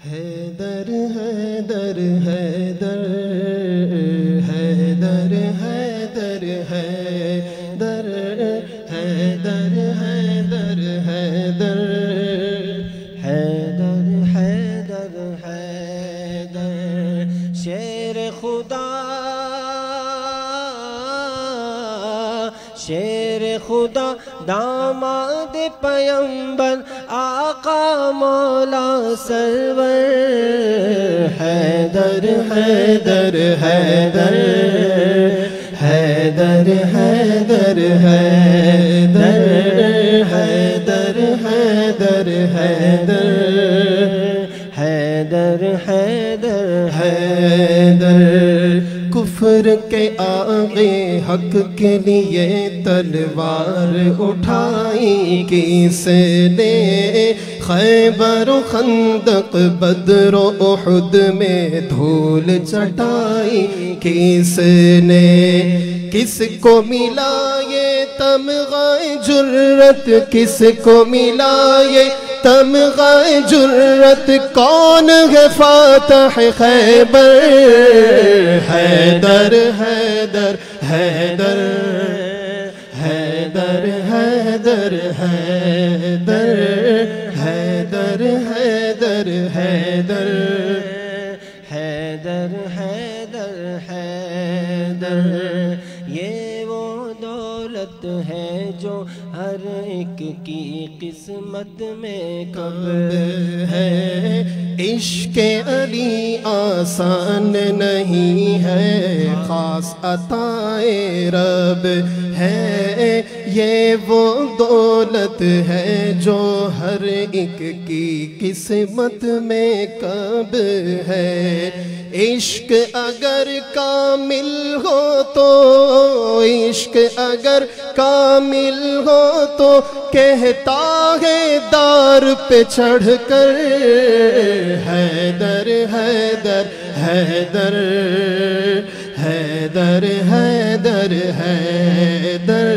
حیدر حیدر حیدر حیدر حیدر حیدر حیدر حیدر حیدر حیدر حیدر حیدر شیر خدا شیر خدا داماد پیمبر آقا مولا سرور حیدر حیدر حیدر حیدر حیدر حیدر حیدر حیدر حیدر حیدر حیدر حیدر کفر کے آگے حق کے لیے تلوار اٹھائی کس نے خیبر و خندق بدر و احد میں دھول چٹائی کس نے کس کو ملا یہ تمغہ جرت کس کو ملا یہ تمغہ جرت کون ہے فاتح خیبر حیدر حیدر حیدر حیدر حیدر حیدر حیدر حیدر حیدر حیدر حیدر حیدر یہ وہ دولت ہے جو ہر ایک کی قسمت میں کب ہے عشق علی آسان نہیں ہے خاص عطائے رب ہے یہ وہ دولت ہے جو ہر ایک کی قسمت میں کب ہے عشق اگر کامل ہو تو عشق اگر کامل ہو تو کہتا ہے دار پہ چڑھ کر حیدر حیدر حیدر حیدر حیدر حیدر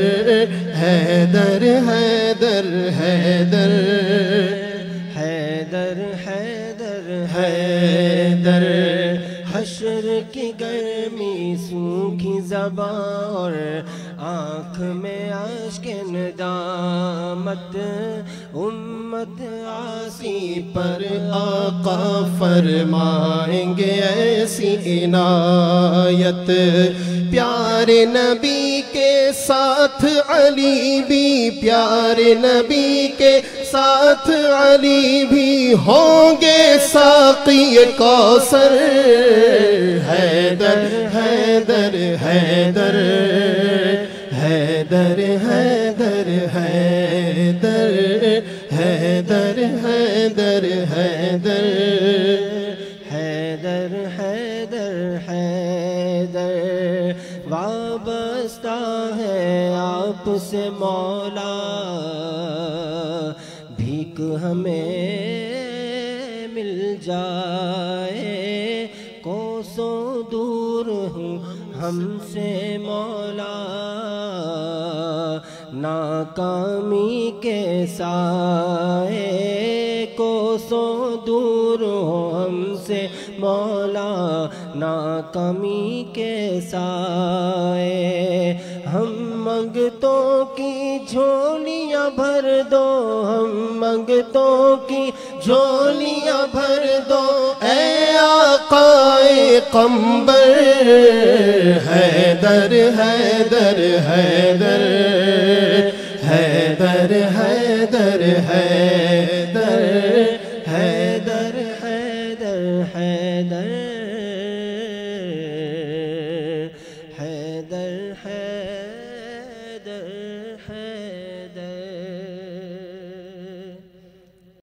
حیدر حیدر حیدر حیدر حیدر حیدر حشر کی گرمی سوکھی زبان اور آنکھ میں اشک ندامت امت عاصی پر آقا فرمائیں گے ایسی عنایت پیارے نبی کے ساتھ علی بھی پیارے نبی کے ساتھ علی بھی ہوں گے ساقی کوثر حیدر حیدر حیدر حیدر حیدر حیدر حیدر حیدر حیدر حیدر حیدر حیدر وابستہ ہے آپ سے مولا بھیک ہمیں مل جائے کوسوں دور ہوں ہم سے مولا ناکامی کے سائے کوسوں دور ہو ہم سے مولا ناکامی کے سائے ہم منگتوں کی جھولیاں بھر دو ہم منگتوں کی جھولیاں بھر دو اے آقائے قمبر حیدر حیدر حیدر حیدر حیدر حیدر حیدر حیدر حیدر حیدر حیدر حیدر